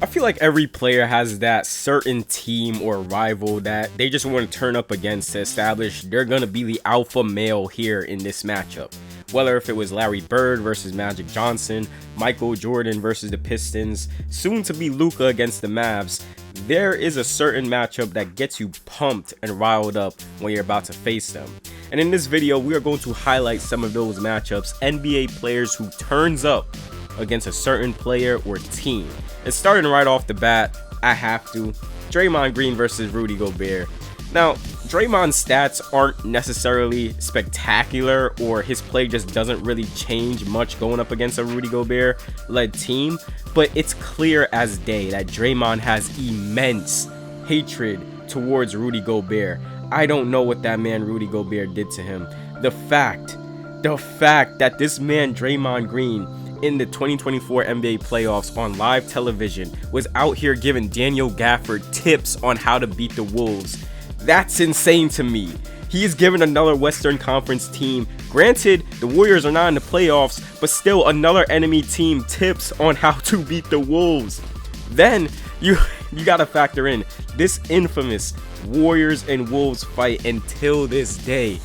I feel like every player has that certain team or rival that they just want to turn up against to establish they're going to be the alpha male here in this matchup. Whether if it was Larry Bird versus Magic Johnson, Michael Jordan versus the Pistons, soon to be Luka against the Mavs, there is a certain matchup that gets you pumped and riled up when you're about to face them. And in this video, we are going to highlight some of those matchups, NBA players who turns up against a certain player or team. And starting right off the bat, I have to, Draymond Green versus Rudy Gobert. Now, Draymond's stats aren't necessarily spectacular, or his play just doesn't really change much going up against a Rudy Gobert led team, but it's clear as day that Draymond has immense hatred towards Rudy Gobert. I don't know what that man Rudy Gobert did to him. The fact that this man Draymond Green in the 2024 NBA playoffs on live television was out here giving Daniel Gafford tips on how to beat the Wolves. That's insane to me. He is giving another Western Conference team, granted the Warriors are not in the playoffs, but still another enemy team tips on how to beat the Wolves. Then you gotta factor in this infamous Warriors and Wolves fight. Until this day,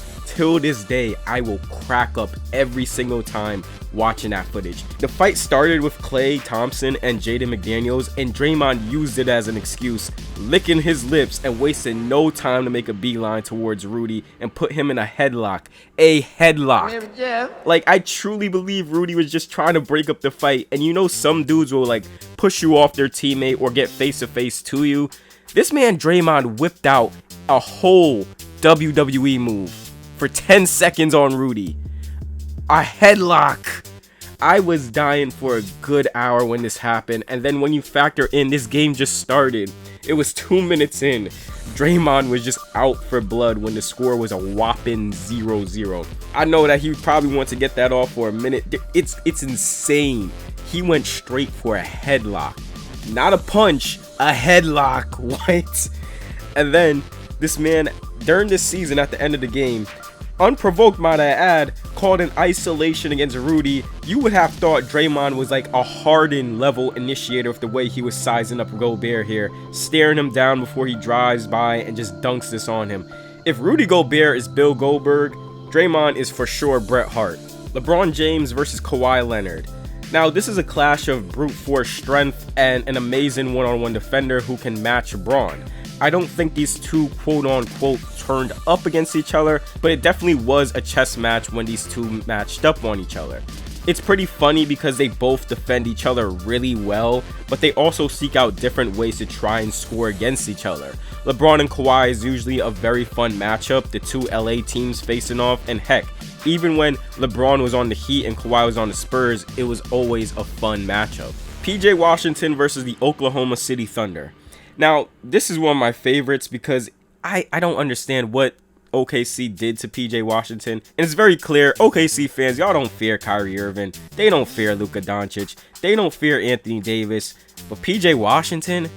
I will crack up every single time watching that footage. The fight started with Klay Thompson and Jaden McDaniels, and Draymond used it as an excuse, licking his lips and wasting no time to make a beeline towards Rudy and put him in a headlock. Like, I truly believe Rudy was just trying to break up the fight. And you know, some dudes will like push you off their teammate or get face to face to you. This man Draymond whipped out a whole WWE move for 10 seconds on Rudy. A headlock. I was dying for a good hour when this happened, and then when you factor in this game just started, it was 2 minutes in. Draymond was just out for blood when the score was a whopping 0-0. I know that he probably wants to get that off for a minute. It's insane. He went straight for a headlock. Not a punch, a headlock. What? And then this man, during this season at the end of the game, unprovoked might I add, called an isolation against Rudy. You would have thought Draymond was like a Harden level initiator with the way he was sizing up Gobert here, staring him down before he drives by and just dunks this on him. If Rudy Gobert is Bill Goldberg, Draymond is for sure Bret Hart. LeBron James versus Kawhi Leonard. Now, this is a clash of brute force strength and an amazing one-on-one defender who can match LeBron. I don't think these two quote-unquote turned up against each other, but it definitely was a chess match when these two matched up on each other. It's pretty funny because they both defend each other really well, but they also seek out different ways to try and score against each other. LeBron and Kawhi is usually a very fun matchup, the two LA teams facing off, and heck, even when LeBron was on the Heat and Kawhi was on the Spurs, it was always a fun matchup. PJ Washington versus the Oklahoma City Thunder. Now, this is one of my favorites because I don't understand what OKC did to PJ Washington. And it's very clear, OKC fans, y'all don't fear Kyrie Irving. They don't fear Luka Doncic. They don't fear Anthony Davis. But PJ Washington,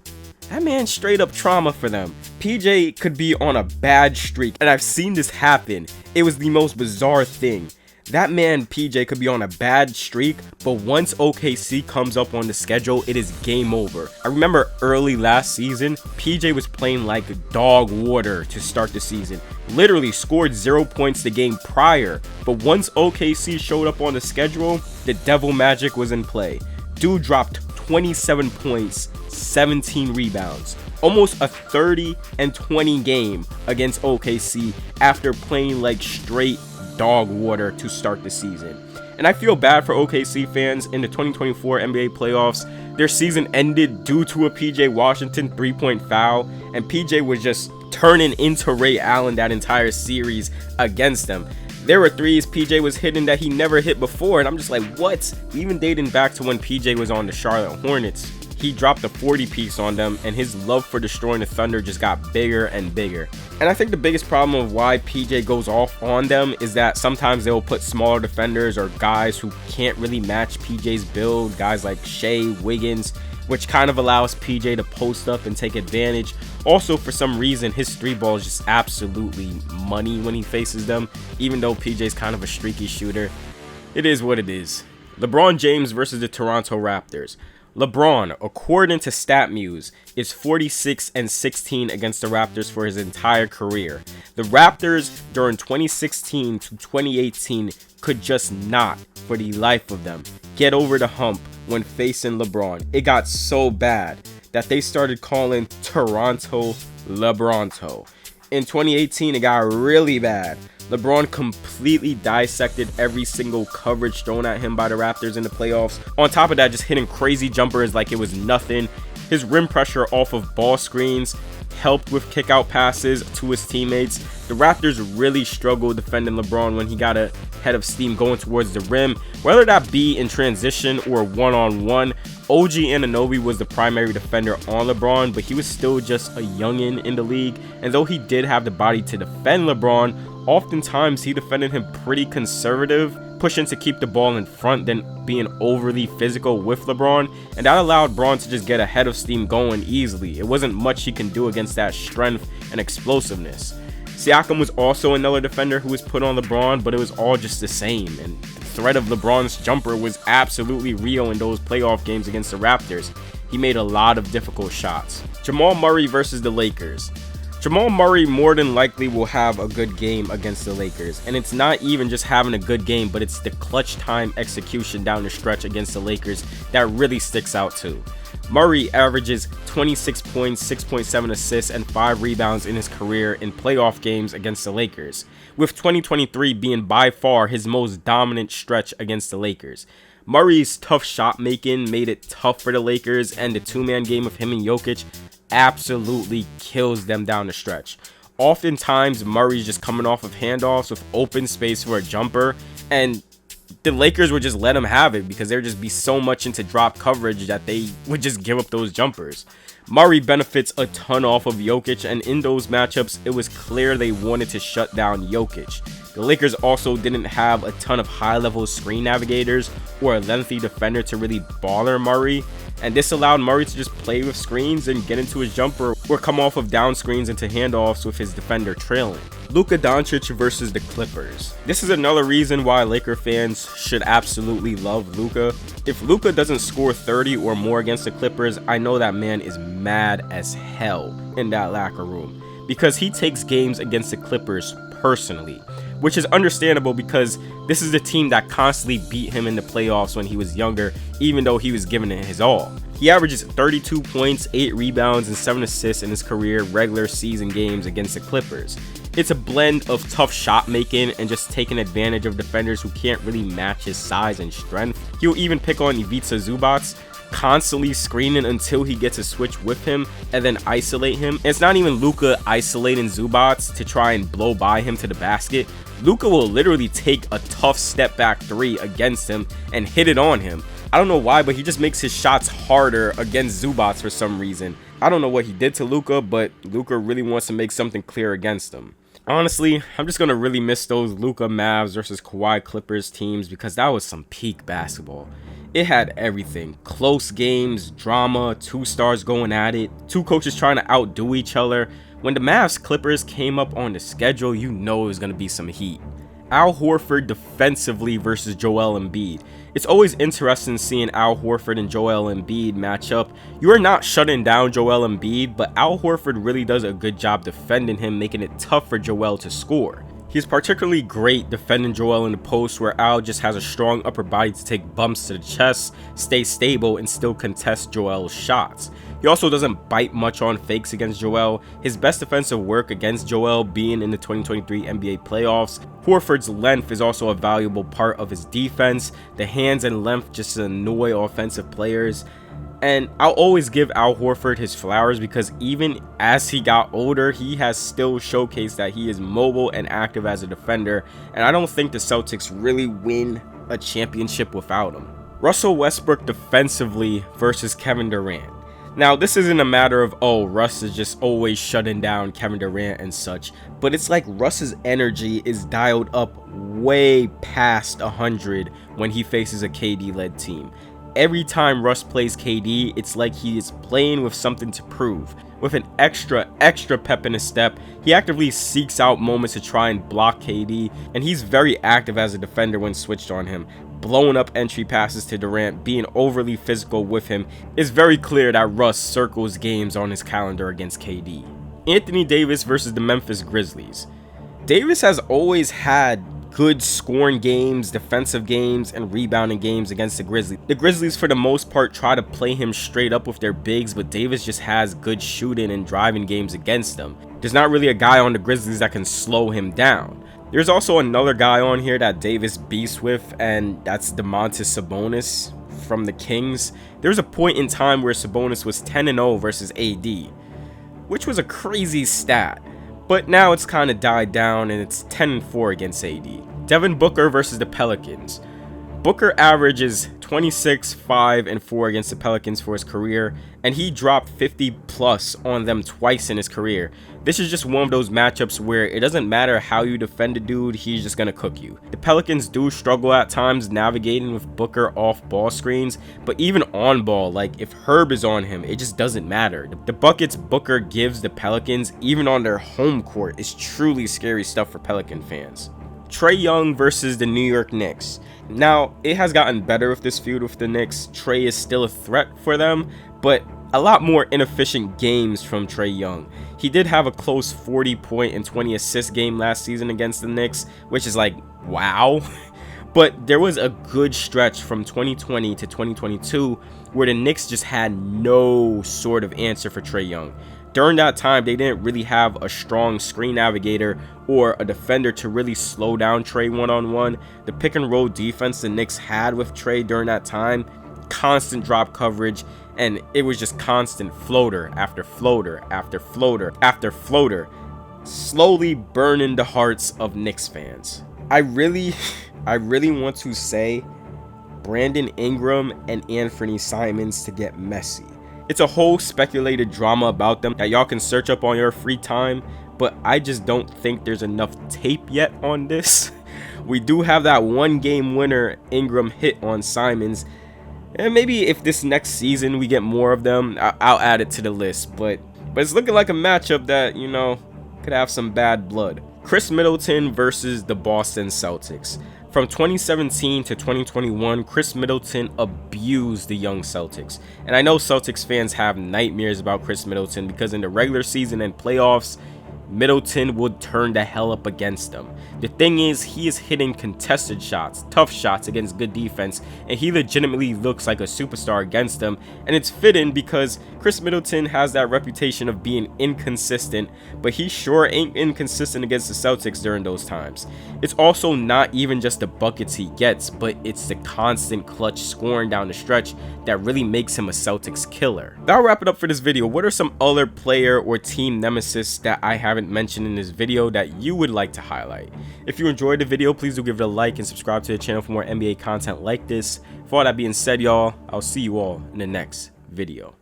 that man's straight up trauma for them. PJ could be on a bad streak, and I've seen this happen. It was the most bizarre thing. That man PJ could be on a bad streak, but once OKC comes up on the schedule, it is game over. I remember early last season, PJ was playing like dog water to start the season. Literally scored 0 points the game prior, but once OKC showed up on the schedule, the devil magic was in play. Dude dropped 27 points, 17 rebounds. Almost a 30-20 game against OKC after playing like straight dog water to start the season. And I feel bad for OKC fans. In the 2024 NBA playoffs, their season ended due to a PJ Washington 3-point foul, and PJ was just turning into Ray Allen that entire series against them. There were threes PJ was hitting that he never hit before, and I'm just like, what? Even dating back to when PJ was on the Charlotte Hornets, he dropped a 40-piece on them, and his love for destroying the Thunder just got bigger and bigger. And I think the biggest problem of why PJ goes off on them is that sometimes they'll put smaller defenders or guys who can't really match PJ's build, guys like Shea, Wiggins, which kind of allows PJ to post up and take advantage. Also, for some reason, his three ball is just absolutely money when he faces them, even though PJ's kind of a streaky shooter. It is what it is. LeBron James versus the Toronto Raptors. LeBron, according to StatMuse, is 46-16 against the Raptors for his entire career. The Raptors during 2016 to 2018 could just not, for the life of them, get over the hump when facing LeBron. It got so bad that they started calling Toronto LeBronto. In 2018, it got really bad. LeBron completely dissected every single coverage thrown at him by the Raptors in the playoffs. On top of that, just hitting crazy jumpers like it was nothing. His rim pressure off of ball screens helped with kick-out passes to his teammates. The Raptors really struggled defending LeBron when he got a head of steam going towards the rim, whether that be in transition or one-on-one. OG Anunoby was the primary defender on LeBron, but he was still just a youngin in the league, and though he did have the body to defend LeBron, oftentimes he defended him pretty conservative, pushing to keep the ball in front than being overly physical with LeBron, and that allowed Braun to just get a head of steam going easily. It wasn't much he can do against that strength and explosiveness. Siakam was also another defender who was put on LeBron, but it was all just the same, and the threat of LeBron's jumper was absolutely real in those playoff games against the Raptors. He made a lot of difficult shots. Jamal Murray versus the Lakers. Jamal Murray more than likely will have a good game against the Lakers, and it's not even just having a good game, but it's the clutch time execution down the stretch against the Lakers that really sticks out too. Murray averages 26 points, 6.7 assists, and 5 rebounds in his career in playoff games against the Lakers, with 2023 being by far his most dominant stretch against the Lakers. Murray's tough shot making made it tough for the Lakers, and the two-man game of him and Jokic absolutely kills them down the stretch. Oftentimes, Murray's just coming off of handoffs with open space for a jumper, and the Lakers would just let him have it because there would just be so much into drop coverage that they would just give up those jumpers. Murray benefits a ton off of Jokic, and in those matchups, it was clear they wanted to shut down Jokic. The Lakers also didn't have a ton of high-level screen navigators or a lengthy defender to really bother Murray, and this allowed Murray to just play with screens and get into his jumper or come off of down screens into handoffs with his defender trailing. Luka Doncic versus the Clippers. This is another reason why Laker fans should absolutely love Luka. If Luka doesn't score 30 or more against the Clippers, I know that man is mad as hell in that locker room because he takes games against the Clippers personally, which is understandable because this is the team that constantly beat him in the playoffs when he was younger, even though he was giving it his all. He averages 32 points, 8 rebounds, and 7 assists in his career regular season games against the Clippers. It's a blend of tough shot making and just taking advantage of defenders who can't really match his size and strength. He'll even pick on Ivica Zubac, constantly screening until he gets a switch with him and then isolate him. And it's not even Luka isolating Zubac to try and blow by him to the basket. Luka will literally take a tough step back 3 against him and hit it on him. I don't know why, but he just makes his shots harder against Zubac for some reason. I don't know what he did to Luka, but Luka really wants to make something clear against him. Honestly, I'm just going to really miss those Luka Mavs versus Kawhi Clippers teams because that was some peak basketball. It had everything. Close games, drama, 2 stars going at it, 2 coaches trying to outdo each other. When the Mavs Clippers came up on the schedule, you know it was going to be some heat. Al Horford defensively versus Joel Embiid. It's always interesting seeing Al Horford and Joel Embiid match up. You are not shutting down Joel Embiid, but Al Horford really does a good job defending him, making it tough for Joel to score. He's particularly great defending Joel in the post, where Al just has a strong upper body to take bumps to the chest, stay stable, and still contest Joel's shots. He also doesn't bite much on fakes against Joel. His best defensive work against Joel being in the 2023 NBA playoffs. Horford's length is also a valuable part of his defense. The hands and length just annoy offensive players. And I'll always give Al Horford his flowers because even as he got older, he has still showcased that he is mobile and active as a defender. And I don't think the Celtics really win a championship without him. Russell Westbrook defensively versus Kevin Durant. Now, this isn't a matter of, oh, Russ is just always shutting down Kevin Durant and such, but it's like Russ's energy is dialed up way past 100 when he faces a KD-led team. Every time Russ plays KD, it's like he is playing with something to prove. With an extra pep in his step, he actively seeks out moments to try and block KD, and he's very active as a defender when switched on him, blowing up entry passes to Durant, being overly physical with him. It's very clear that Russ circles games on his calendar against KD. Anthony Davis versus the Memphis Grizzlies. Davis has always had good scoring games, defensive games, and rebounding games against the Grizzlies. The Grizzlies, for the most part, try to play him straight up with their bigs, but Davis just has good shooting and driving games against them. There's not really a guy on the Grizzlies that can slow him down. There's also another guy on here that Davis beats with, and that's Domantas Sabonis from the Kings. There was a point in time where Sabonis was 10-0 versus AD, which was a crazy stat. But now it's kind of died down and it's 10-4 against AD. Devin Booker versus the Pelicans. Booker averages 26, 5, and 4 against the Pelicans for his career, and he dropped 50 plus on them twice in his career. This is just one of those matchups where it doesn't matter how you defend a dude, he's just gonna cook you. The Pelicans do struggle at times navigating with Booker off ball screens, but even on ball, like if Herb is on him, it just doesn't matter. The buckets Booker gives the Pelicans, even on their home court, is truly scary stuff for Pelican fans. Trae Young versus the New York Knicks. Now, it has gotten better with this feud with the Knicks. Trae is still a threat for them, but a lot more inefficient games from Trae Young. He did have a close 40-point and 20-assist game last season against the Knicks, which is like, wow. But there was a good stretch from 2020 to 2022 where the Knicks just had no sort of answer for Trae Young. During that time, they didn't really have a strong screen navigator or a defender to really slow down Trae one-on-one. The pick and roll defense the Knicks had with Trae during that time, constant drop coverage, and it was just constant floater after floater after floater after floater, slowly burning the hearts of Knicks fans. I really want to say Brandon Ingram and Anthony Simons to get messy. It's a whole speculated drama about them that y'all can search up on your free time, but I just don't think there's enough tape yet on this. We do have that one game winner Ingram hit on Simons, and maybe if this next season we get more of them, I'll add it to the list, but it's looking like a matchup that, you know, could have some bad blood. Chris Middleton versus the Boston Celtics. From 2017 to 2021, Chris Middleton abused the young Celtics. And I know Celtics fans have nightmares about Chris Middleton because in the regular season and playoffs, Middleton would turn the hell up against them. The thing is, he is hitting contested shots, tough shots against good defense, and he legitimately looks like a superstar against them. And it's fitting because Chris Middleton has that reputation of being inconsistent, but he sure ain't inconsistent against the Celtics during those times. It's also not even just the buckets he gets, but it's the constant clutch scoring down the stretch that really makes him a Celtics killer. That'll wrap it up for this video. What are some other player or team nemesis that I haven't mentioned in this video that you would like to highlight? If you enjoyed the video, please do give it a like and subscribe to the channel for more NBA content like this. For all that being said, y'all, I'll see you all in the next video.